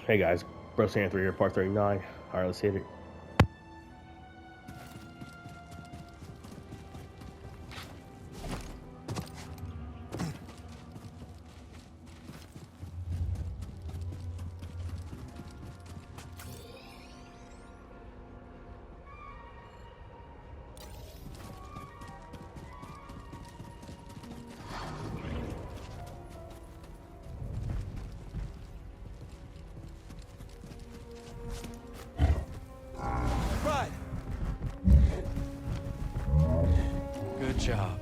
Hey guys, Bro Sand 3 here, part 39. Alright, let's hit it. Good job.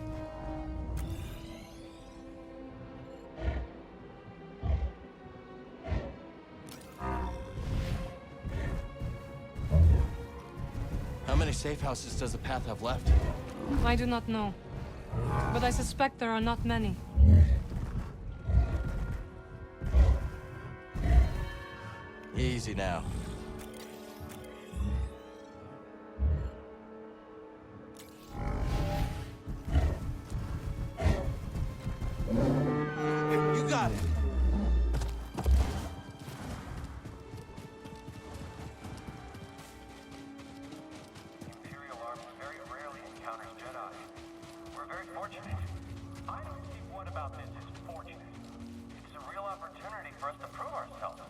How many safe houses does the path have left? I do not know, but I suspect there are not many. Easy now. You got it. Imperial Army very rarely encounters Jedi. We're very fortunate. I don't see what about this is fortunate. It's a real opportunity for us to prove ourselves.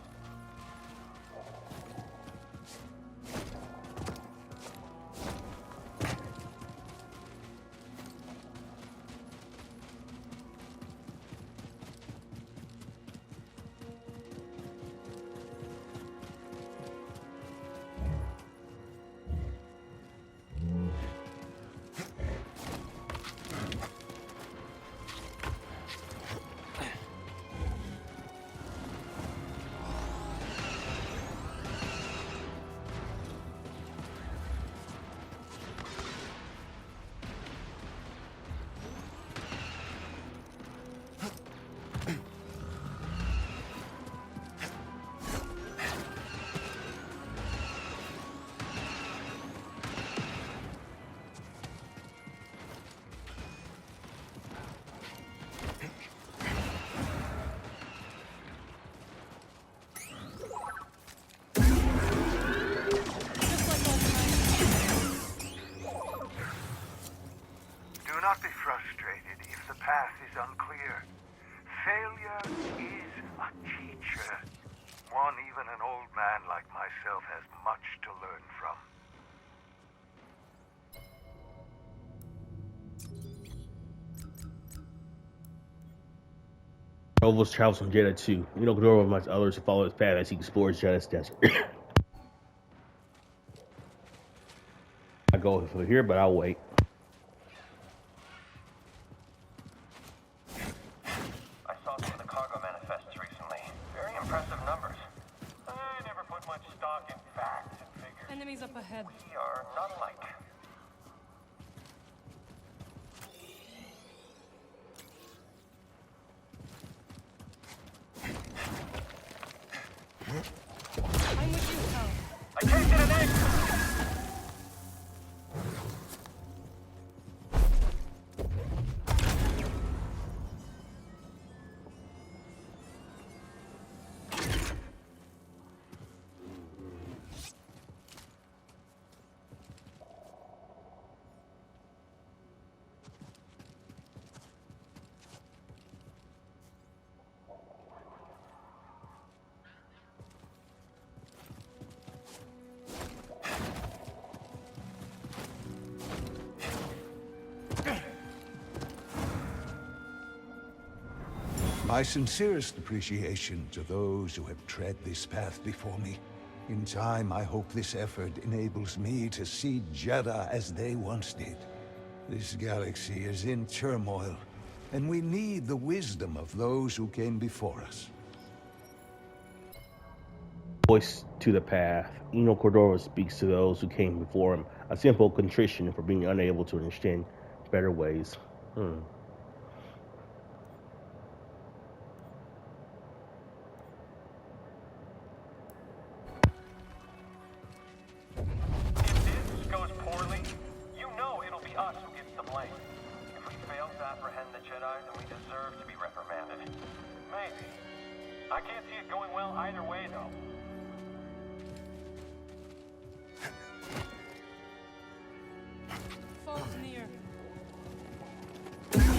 Do not be frustrated if the path is unclear. Failure is a teacher. One even an old man like myself has much to learn from. Rovos travels from Jeddah too. You know, Ghidorah reminds others to follow his path as he explores Jeddah's desert. I go for here, but I'll wait. I saw some of the cargo manifests recently. Very impressive numbers. I never put much stock in facts and figures. Enemies up ahead. We are not alike. I'm with you, Cal. I can't get an egg! My sincerest appreciation to those who have tread this path before me. In time, I hope this effort enables me to see Jeddah as they once did. This galaxy is in turmoil, and we need the wisdom of those who came before us. Voice to the path. Eno Cordova speaks to those who came before him. A simple contrition for being unable to understand better ways. If this goes poorly, you know it'll be us who gets the blame. If we fail to apprehend the Jedi, then we deserve to be reprimanded. Maybe. I can't see it going well either way, though. Foes near.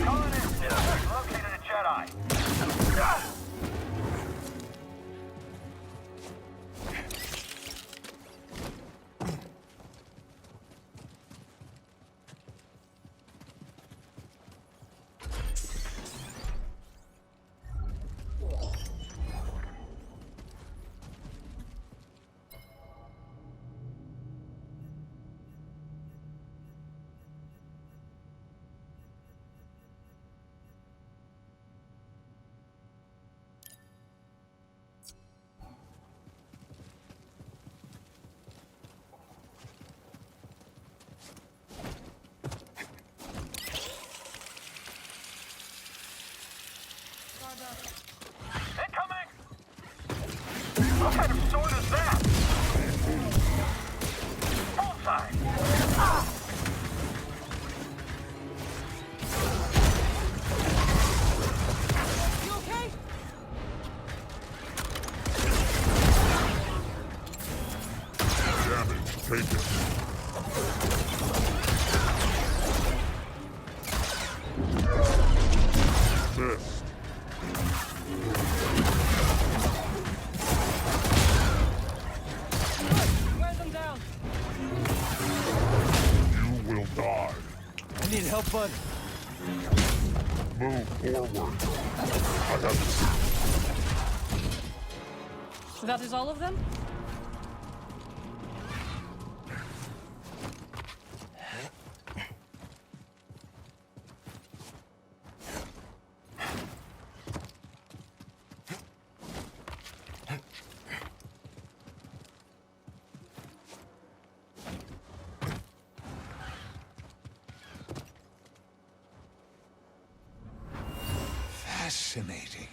Calling in. Located a Jedi. Incoming! What kind of sword is that? Bullseye! You okay? Damage taken. Missed. Wear them down. You will die. I need help, bud. Move forward. I have That is all of them? Fascinating.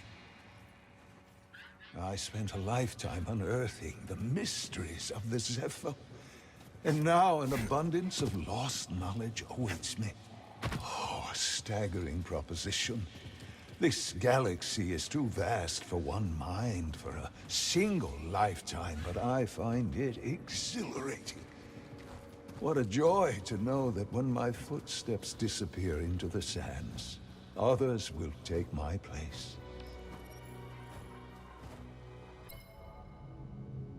I spent a lifetime unearthing the mysteries of the Zephyr, and now an abundance of lost knowledge awaits me. Oh, a staggering proposition. This galaxy is too vast for one mind for a single lifetime, but I find it exhilarating. What a joy to know that when my footsteps disappear into the sands, others will take my place.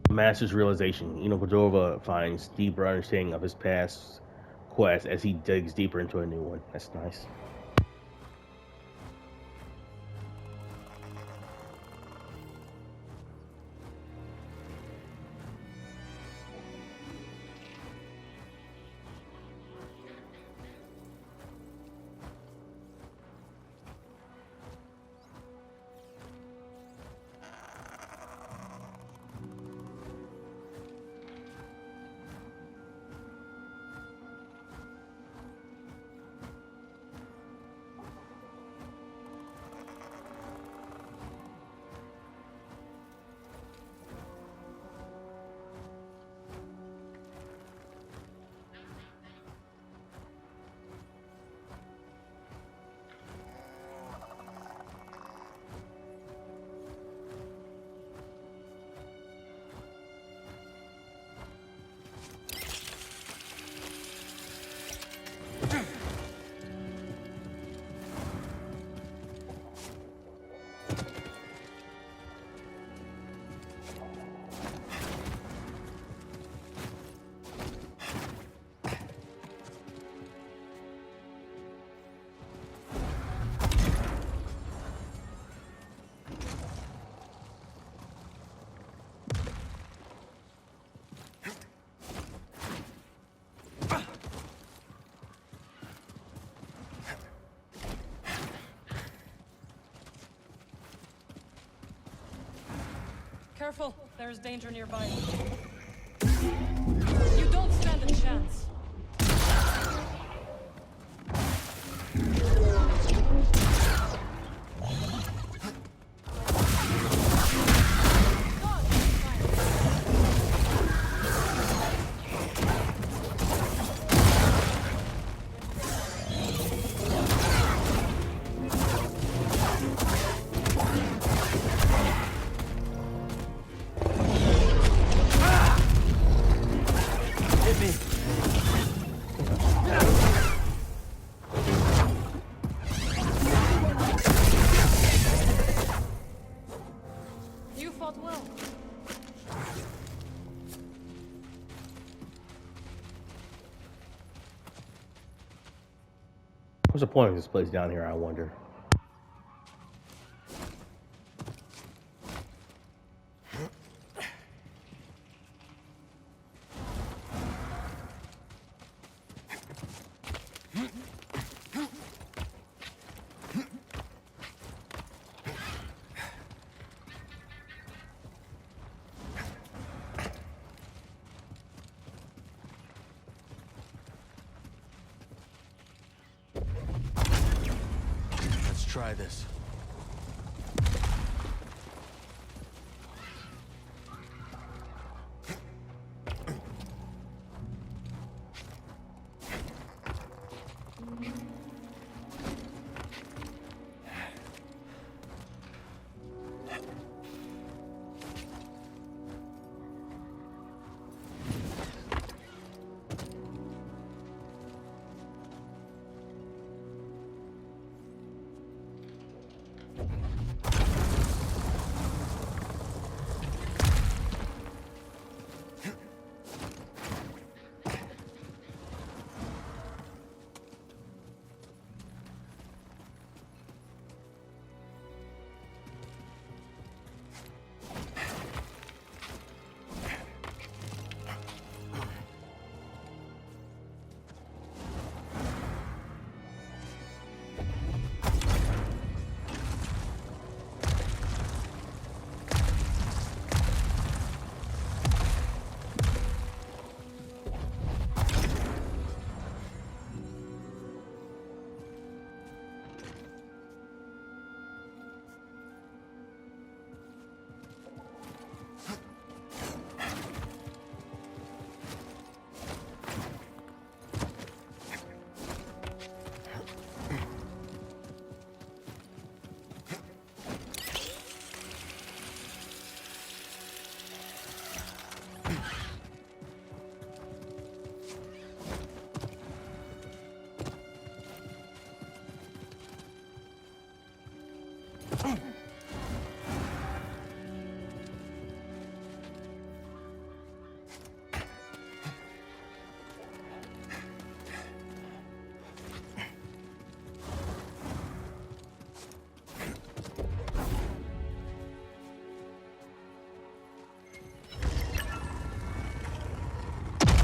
Master's realization. Cordova finds deeper understanding of his past quest as he digs deeper into a new one. That's nice. Careful, there's danger nearby. You don't stand a chance. You fought well. What's the point of this place down here, I wonder? Let's try this.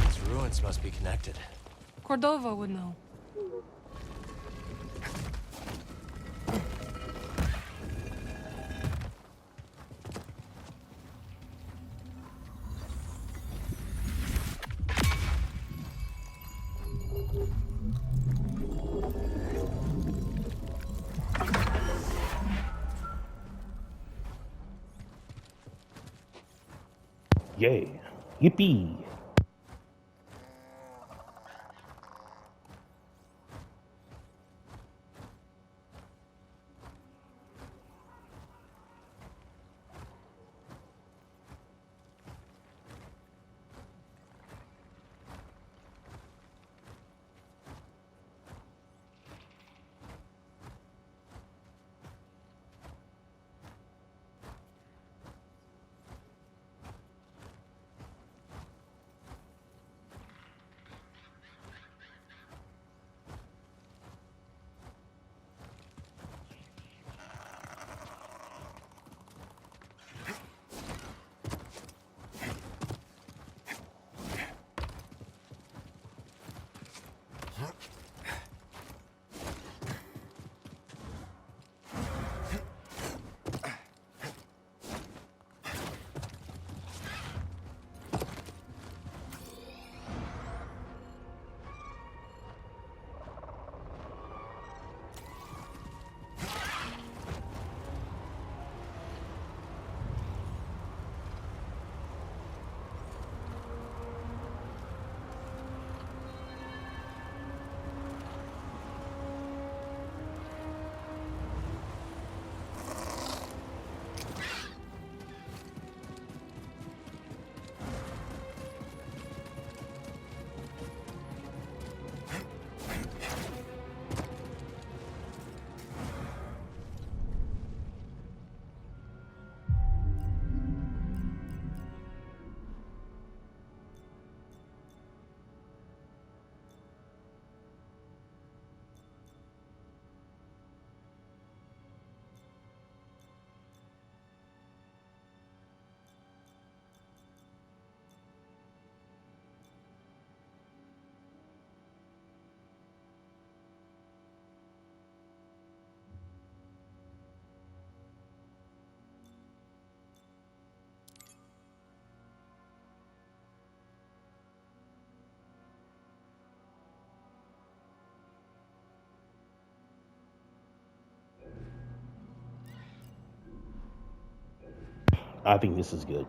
These ruins must be connected. Cordova would know. Yay. Yippee. I think this is good.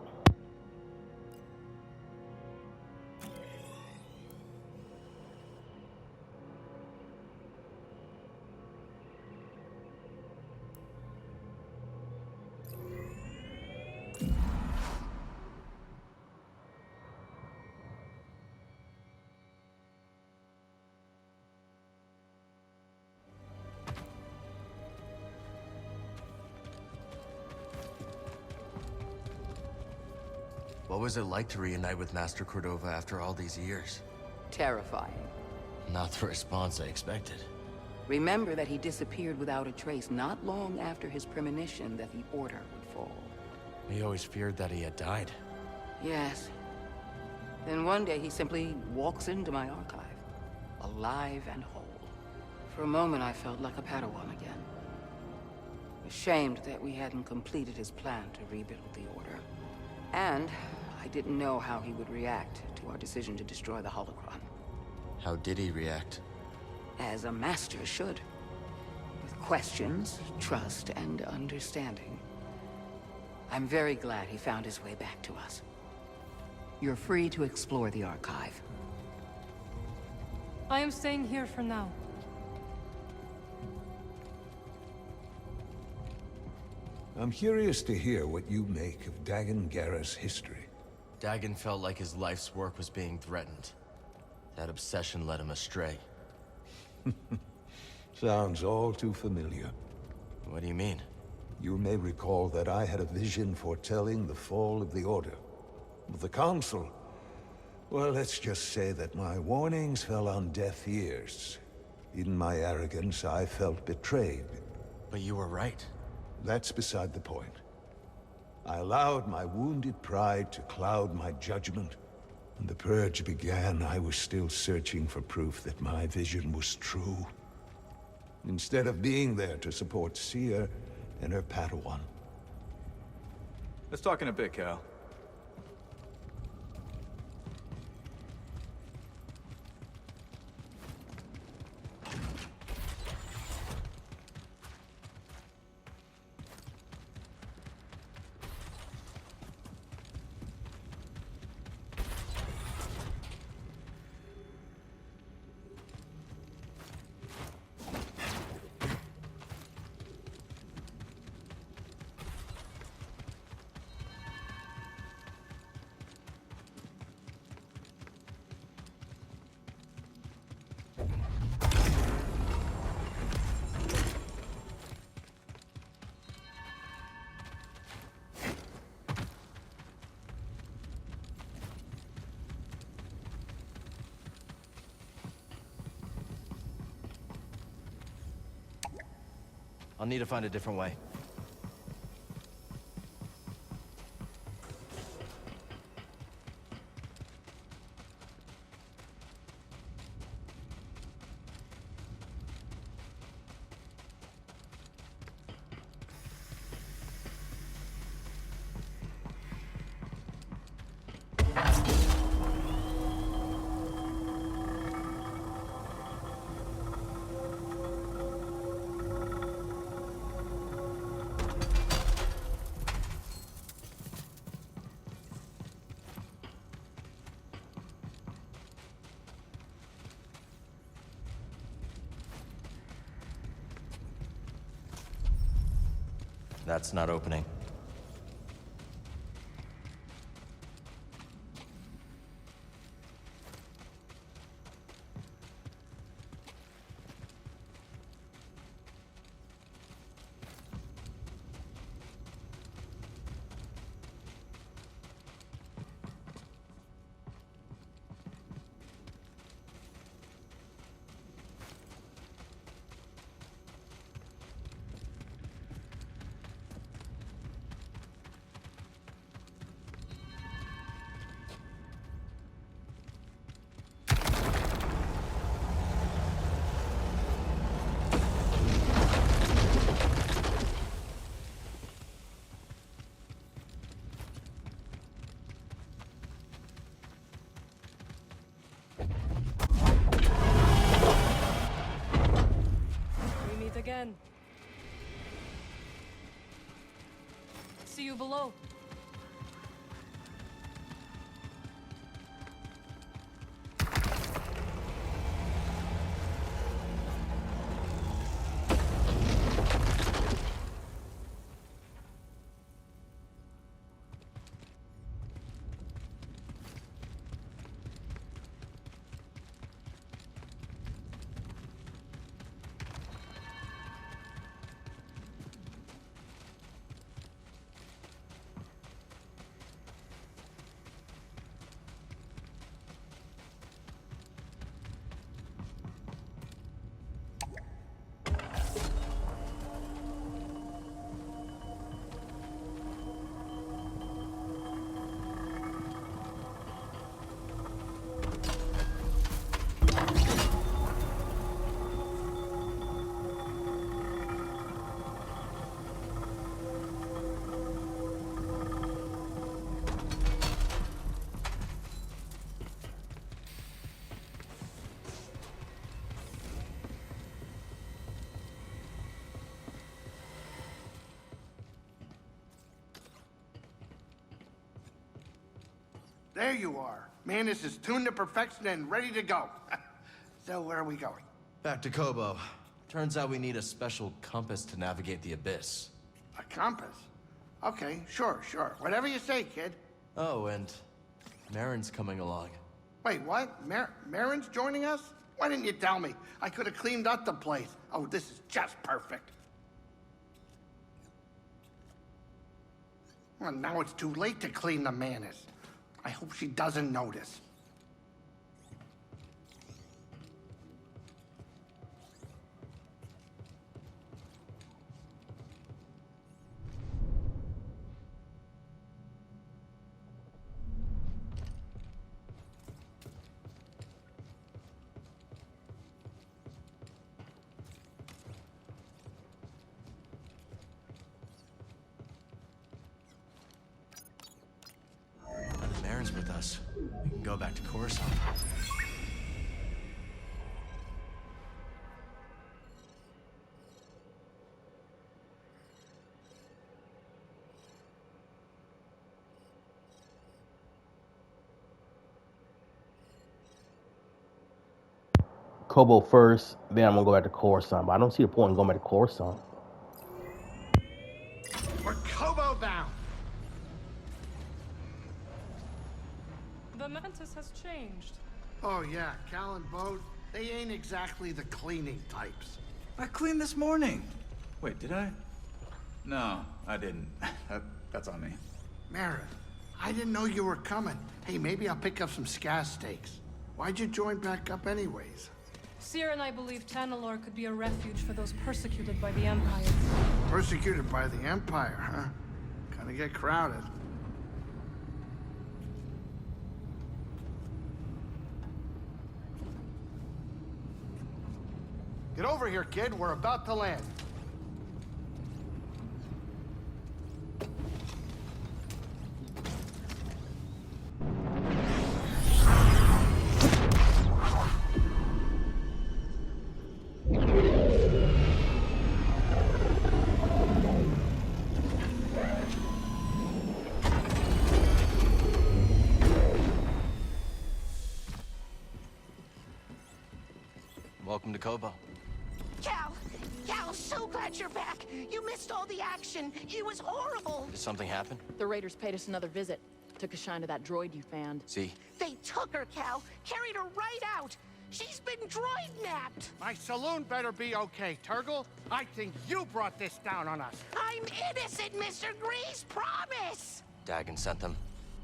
What was it like to reunite with Master Cordova after all these years? Terrifying. Not the response I expected. Remember that he disappeared without a trace not long after his premonition that the Order would fall. We always feared that he had died. Yes. Then one day he simply walks into my archive, alive and whole. For a moment I felt like a Padawan again. Ashamed that we hadn't completed his plan to rebuild the Order. And I didn't know how he would react to our decision to destroy the holocron. How did he react? As a master should. With questions, trust, and understanding. I'm very glad he found his way back to us. You're free to explore the archive. I am staying here for now. I'm curious to hear what you make of Dagan Gera's history. Dagan felt like his life's work was being threatened. That obsession led him astray. Sounds all too familiar. What do you mean? You may recall that I had a vision foretelling the fall of the Order. But the Council... well, let's just say that my warnings fell on deaf ears. In my arrogance, I felt betrayed. But you were right. That's beside the point. I allowed my wounded pride to cloud my judgment. When the Purge began, I was still searching for proof that my vision was true. Instead of being there to support Seer and her Padawan. Let's talk in a bit, Cal. I'll need to find a different way. That's not opening. Again. See you below. There you are. Manus is tuned to perfection and ready to go. So where are we going? Back to Kobo. Turns out we need a special compass to navigate the abyss. A compass? Okay, sure. Whatever you say, kid. Oh, and Marin's coming along. Wait, what? Marin's joining us? Why didn't you tell me? I could have cleaned up the place. Oh, this is just perfect. Well, now it's too late to clean the Manus. I hope she doesn't notice. Marin's with us. We can go back to Coruscant. Kobo first, then I'm gonna go back to Coruscant. But I don't see the point in going back to Coruscant. We're Kobo bound. The Mantis has changed. Oh yeah, Cal and Bode, they ain't exactly the cleaning types. I cleaned this morning. Wait, did I? No, I didn't. That's on me. Marin, I didn't know you were coming. Hey, maybe I'll pick up some scaz steaks. Why'd you join back up anyways? Seer and I believe Tanalorr could be a refuge for those persecuted by the Empire. Persecuted by the Empire, huh? Gonna get crowded. Get over here, kid. We're about to land. Welcome to Kobo. Cal, so glad you're back. You missed all the action. It was horrible. Did something happen? The Raiders paid us another visit. Took a shine to that droid you found. See? They took her, Cal. Carried her right out. She's been droid napped. My saloon better be okay, Turgle. I think you brought this down on us. I'm innocent, Mr. Grease. Promise. Dagon sent them.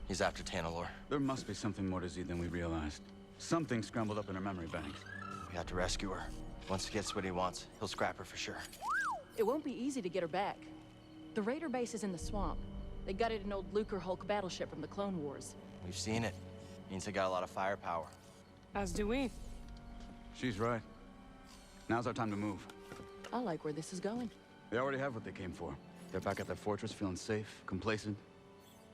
He's after Tanalorr. There must be something more to Z than we realized. Something scrambled up in her memory banks. We have to rescue her. Once he gets what he wants, he'll scrap her for sure. It won't be easy to get her back. The Raider base is in the swamp. They gutted an old Lucre Hulk battleship from the Clone Wars. We've seen it. Means they got a lot of firepower. As do we. She's right. Now's our time to move. I like where this is going. They already have what they came for. They're back at their fortress, feeling safe, complacent.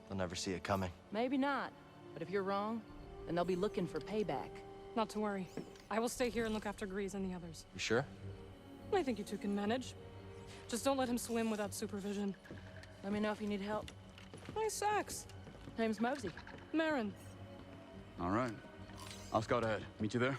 They'll never see it coming. Maybe not. But if you're wrong, then they'll be looking for payback. Not to worry. I will stay here and look after Grease and the others. You sure? I think you two can manage. Just don't let him swim without supervision. Let me know if you need help. Nice sex. Name's Mosey. Marin. All right. I'll scout ahead. Meet you there?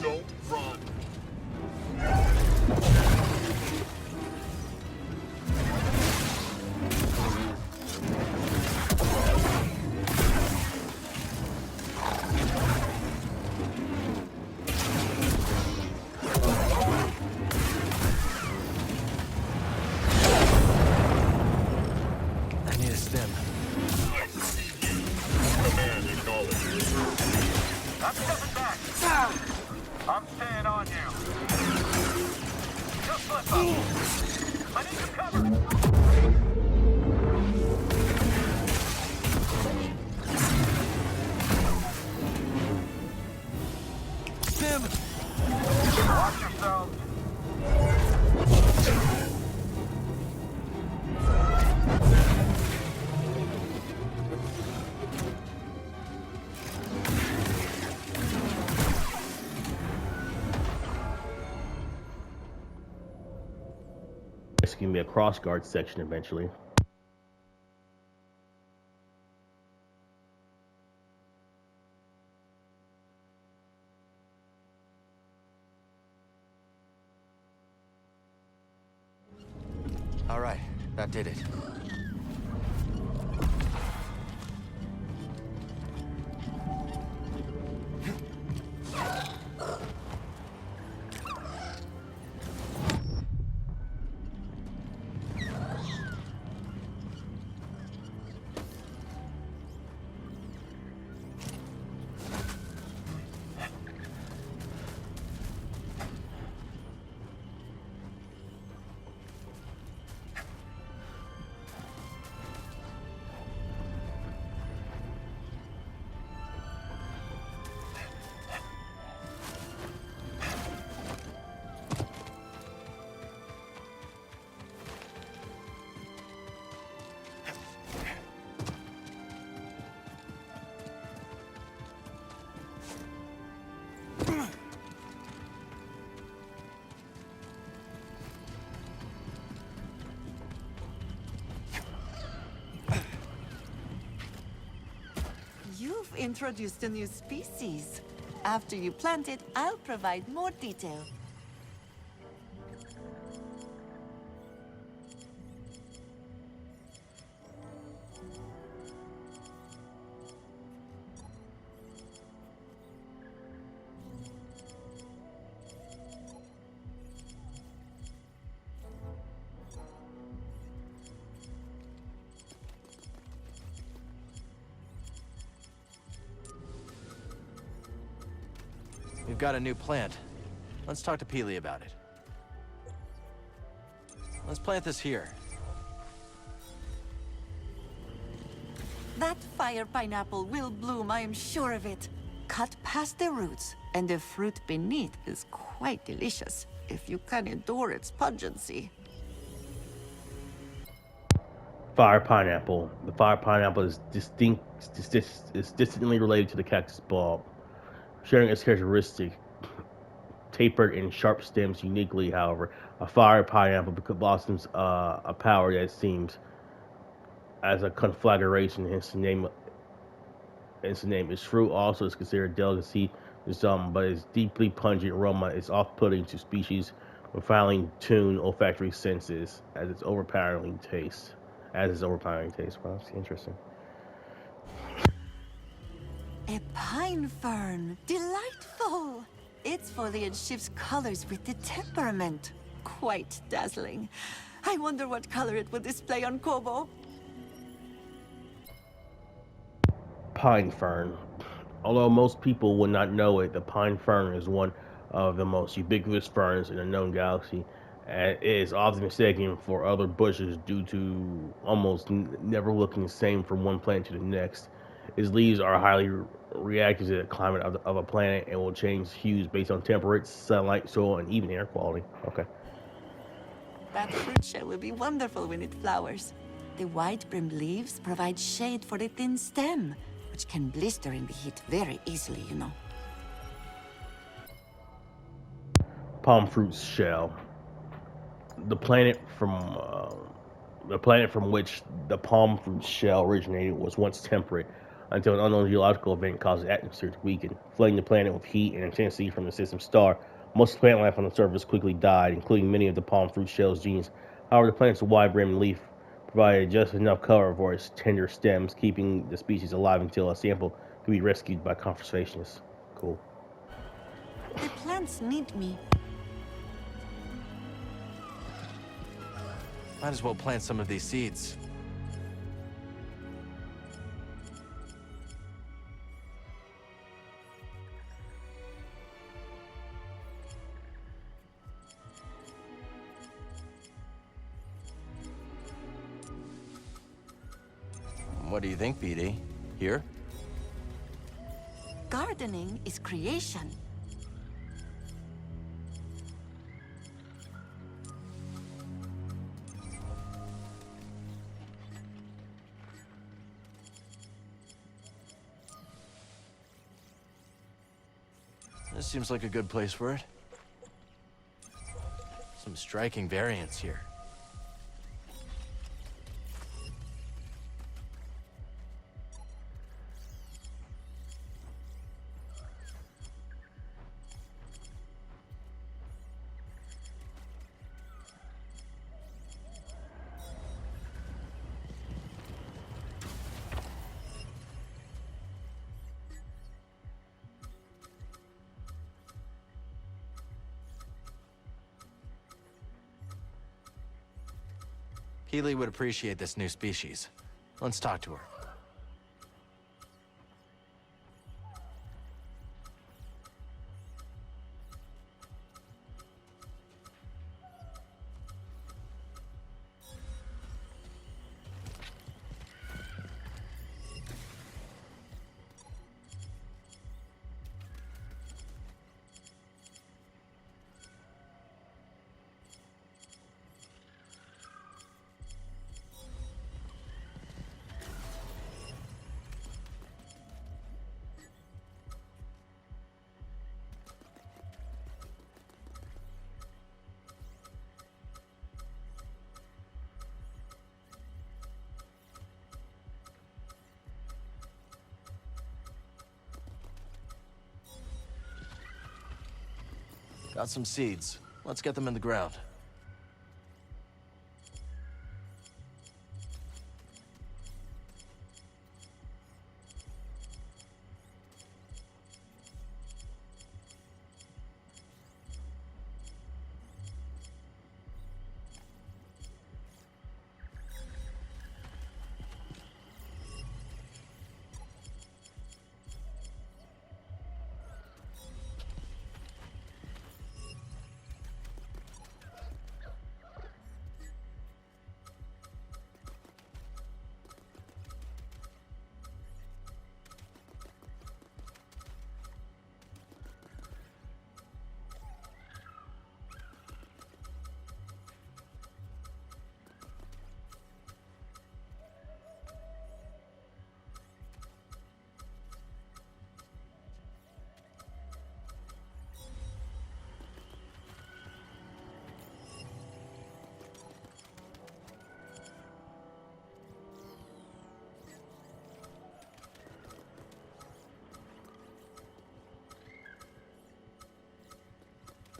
Don't run. I need a stem. Command acknowledged. I'm stepping back. I'm staying on you. Just slip up. I need some cover. Stem! Watch yourselves. It's gonna be a crossguard section eventually. All right, that did it. You've introduced a new species. After you plant it, I'll provide more detail. We've got a new plant. Let's talk to Peely about it. Let's plant this here. That fire pineapple will bloom, I am sure of it. Cut past the roots, and the fruit beneath is quite delicious, if you can endure its pungency. Fire pineapple. The fire pineapple is distantly related to the cactus bulb, sharing its characteristic tapered and sharp stems uniquely. However, a fire pineapple blossoms a power that seems as a conflagration, hence the name. Its fruit also is considered a delicacy to some, but its deeply pungent aroma is off-putting to species with finely tuned olfactory senses as its overpowering taste. Wow, that's interesting. A pine fern. Delightful. Its foliage shifts colors with the temperament. Quite dazzling. I wonder what color it would display on Kobo. Pine fern. Although most people would not know it, the pine fern is one of the most ubiquitous ferns in the known galaxy, and it is often mistaken for other bushes due to almost never looking the same from one plant to the next. Its leaves are highly reactive to the climate of a planet and will change hues based on temperature, sunlight, soil, and even air quality. Okay. That fruit shell will be wonderful when it flowers. The wide-brimmed leaves provide shade for the thin stem, which can blister in the heat very easily, you know. Palm fruit shell. The planet from which the palm fruit shell originated was once temperate, until an unknown geological event causes the atmosphere to weaken, flooding the planet with heat and intensity from the system star. Most plant life on the surface quickly died, including many of the palm fruit shell's genes. However, the plant's wide-brimmed leaf provided just enough cover for its tender stems, keeping the species alive until a sample could be rescued by conservationists. Cool. The plants need me. Might as well plant some of these seeds. What do you think, BD? Here? Gardening is creation. This seems like a good place for it. Some striking variants here. Keeley would appreciate this new species. Let's talk to her. Got some seeds. Let's get them in the ground.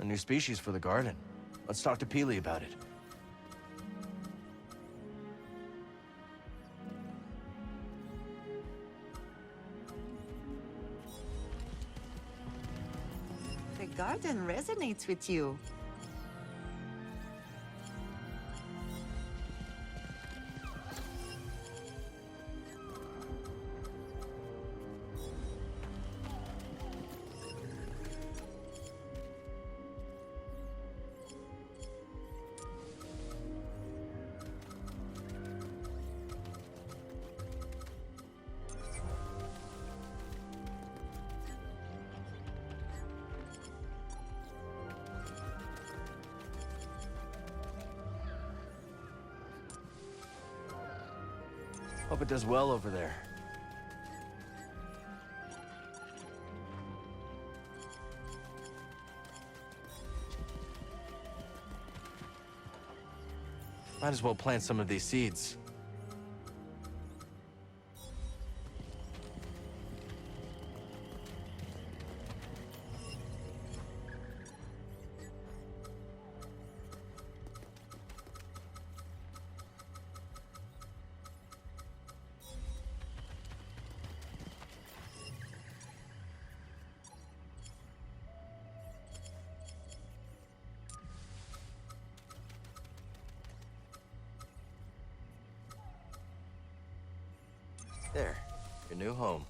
A new species for the garden. Let's talk to Peely about it. The garden resonates with you. Hope it does well over there. Might as well plant some of these seeds. There, your new home.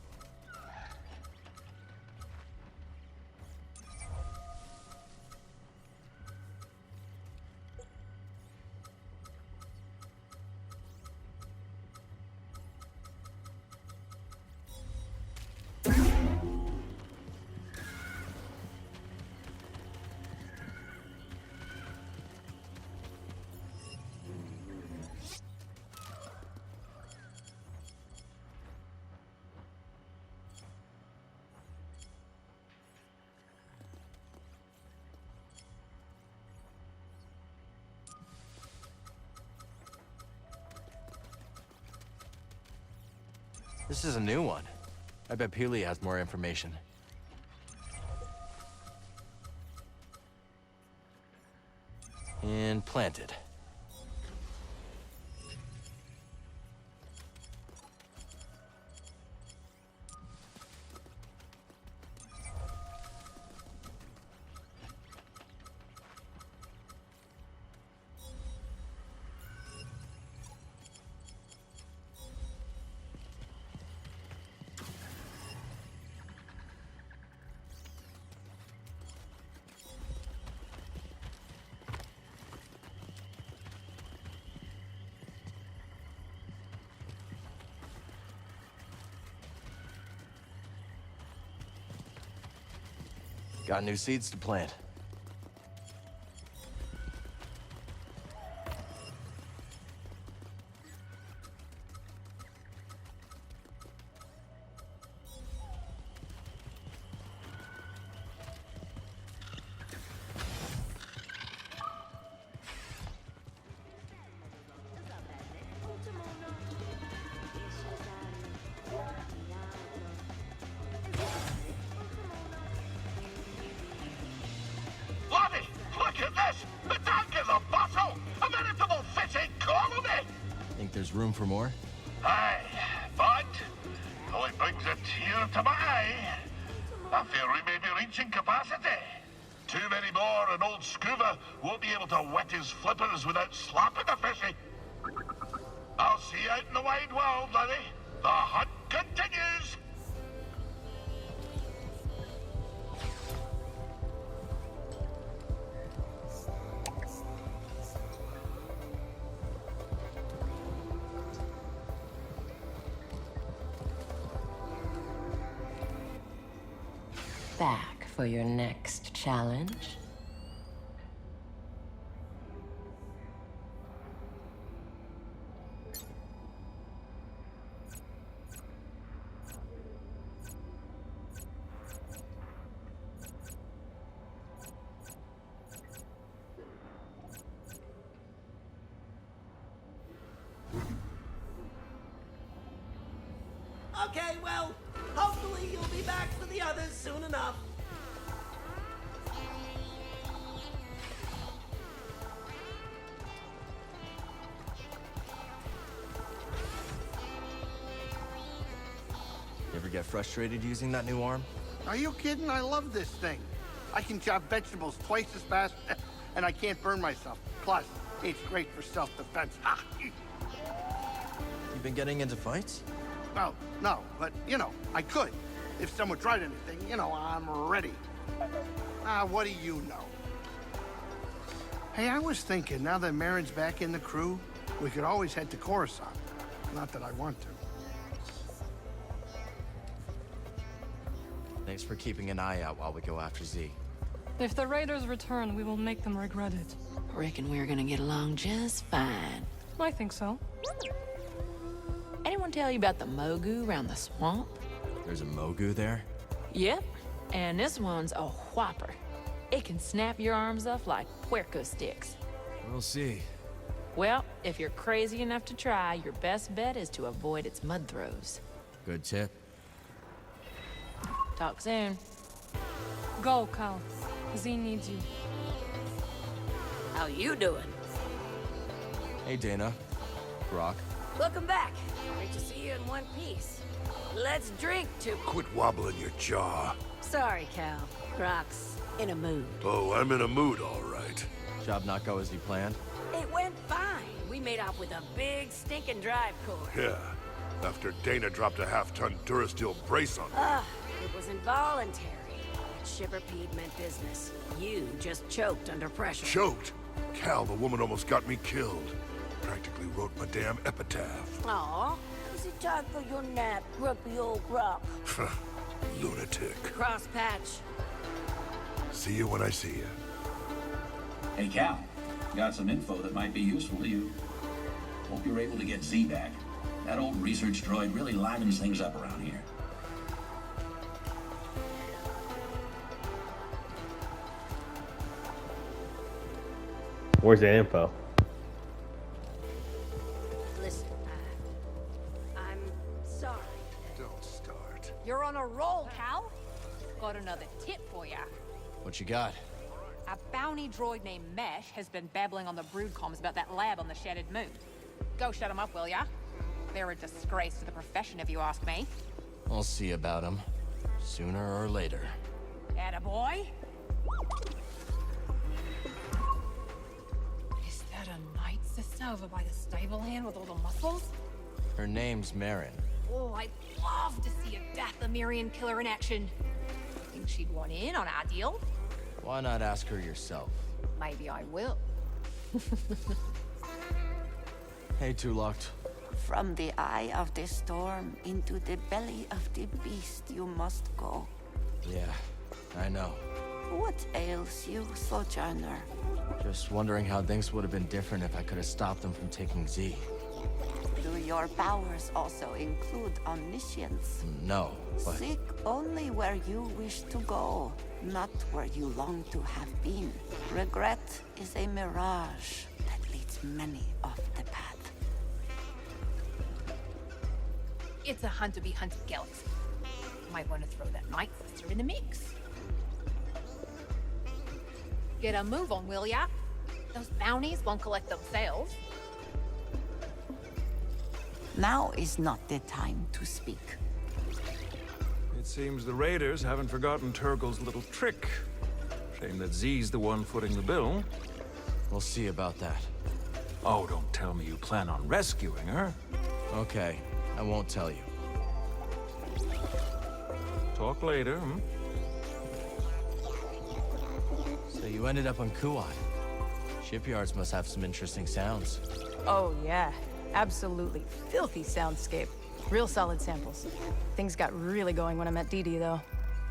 This is a new one. I bet Peely has more information. And planted. Got new seeds to plant. There's room for more? Aye, but though it brings a tear to my eye, I fear we may be reaching capacity. Too many more and old Scuba won't be able to wet his flippers without slapping a fishy. I'll see you out in the wide world, laddie. The hunt continues. Back for your next challenge? Okay, well, hopefully you'll be back for the others soon enough. You ever get frustrated using that new arm? Are you kidding? I love this thing. I can chop vegetables twice as fast, and I can't burn myself. Plus, it's great for self-defense. You've been getting into fights? Well, no, but, you know, I could. If someone tried anything, you know, I'm ready. What do you know? Hey, I was thinking, now that Marin's back in the crew, we could always head to Coruscant. Not that I want to. Thanks for keeping an eye out while we go after Z. If the raiders return, we will make them regret it. Reckon we're gonna get along just fine. I think so. Anyone tell you about the Mogu around the swamp? There's a Mogu there? Yep, and this one's a whopper. It can snap your arms off like puerco sticks. We'll see. Well, if you're crazy enough to try, your best bet is to avoid its mud throws. Good tip. Talk soon. Go, Cal. Z needs you. How you doing? Hey, Dana. Brock. Welcome back. Great to see you in one piece. Let's drink to... Quit wobbling your jaw. Sorry, Cal. Brock's in a mood. Oh, I'm in a mood, all right. Job not go as you planned? It went fine. We made off with a big stinking drive core. Yeah. After Dana dropped a half-ton Durasteel brace on me. It was involuntary. Shipper Pete meant business. You just choked under pressure. Choked? Cal, the woman almost got me killed. Practically wrote my damn epitaph. Aw, is it time for your nap, grumpy old rock? Lunatic. Cross patch. See you when I see you. Hey, Cal. Got some info that might be useful to you. Hope you're able to get Z back. That old research droid really livens things up around here. Where's the info? Listen, I'm sorry. Don't start. You're on a roll, Cal. Got another tip for ya. What you got? A bounty droid named Mesh has been babbling on the brood comms about that lab on the Shattered Moon. Go shut him up, will ya? They're a disgrace to the profession, if you ask me. I'll see about him. Sooner or later. Attaboy. Is that a Knight sister over by the stable hand with all the muscles? Her name's Marin. Oh, I'd love to see a Dathomirian killer in action. Think she'd want in on our deal? Why not ask her yourself? Maybe I will. Hey, Two-Locked. From the eye of the storm into the belly of the beast you must go. Yeah, I know. What ails you, Sojourner? Just wondering how things would have been different if I could have stopped them from taking Z. Do your powers also include omniscience? No, but... Seek only where you wish to go, not where you long to have been. Regret is a mirage that leads many off the path. It's a hunter-be-hunted galaxy. Might want to throw that Knight sister in the mix. Get a move on, will ya? Those bounties won't collect themselves. Now is not the time to speak. It seems the Raiders haven't forgotten Turgle's little trick. Shame that Z's the one footing the bill. We'll see about that. Oh, don't tell me you plan on rescuing her. Okay, I won't tell you. Talk later, hmm? So you ended up on Kuai. Shipyards must have some interesting sounds. Oh, yeah. Absolutely filthy soundscape. Real solid samples. Things got really going when I met Dee Dee, though.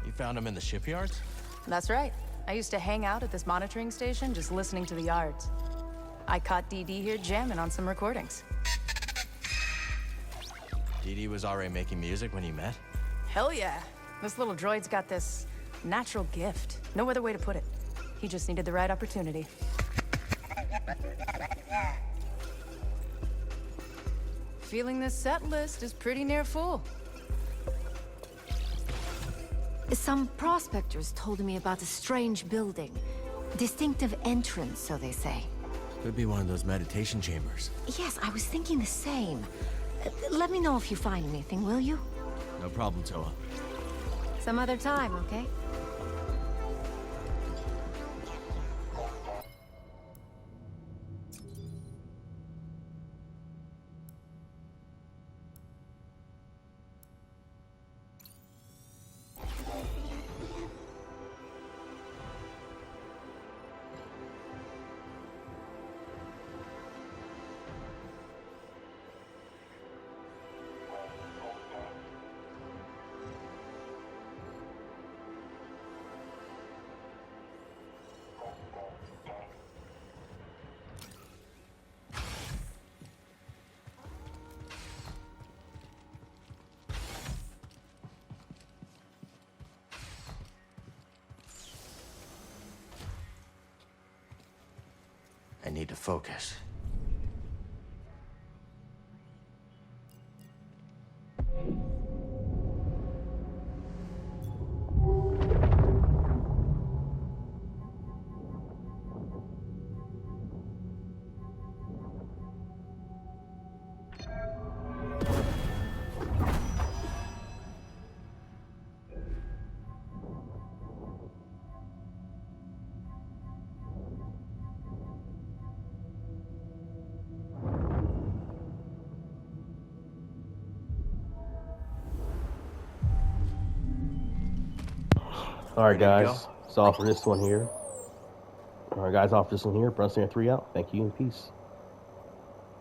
You found him in the shipyards? That's right. I used to hang out at this monitoring station just listening to the yards. I caught Dee Dee here jamming on some recordings. Dee Dee was already making music when you met? Hell yeah. This little droid's got this natural gift. No other way to put it. He just needed the right opportunity. Feeling this set list is pretty near full. Some prospectors told me about a strange building. Distinctive entrance, so they say. Could be one of those meditation chambers. Yes, I was thinking the same. Let me know if you find anything, will you? No problem, Toa. Some other time, okay? I need to focus. All right, Ready to guys. go? That's all for this one here. All right, guys, off this one here. Brunson 3 out. Thank you and peace.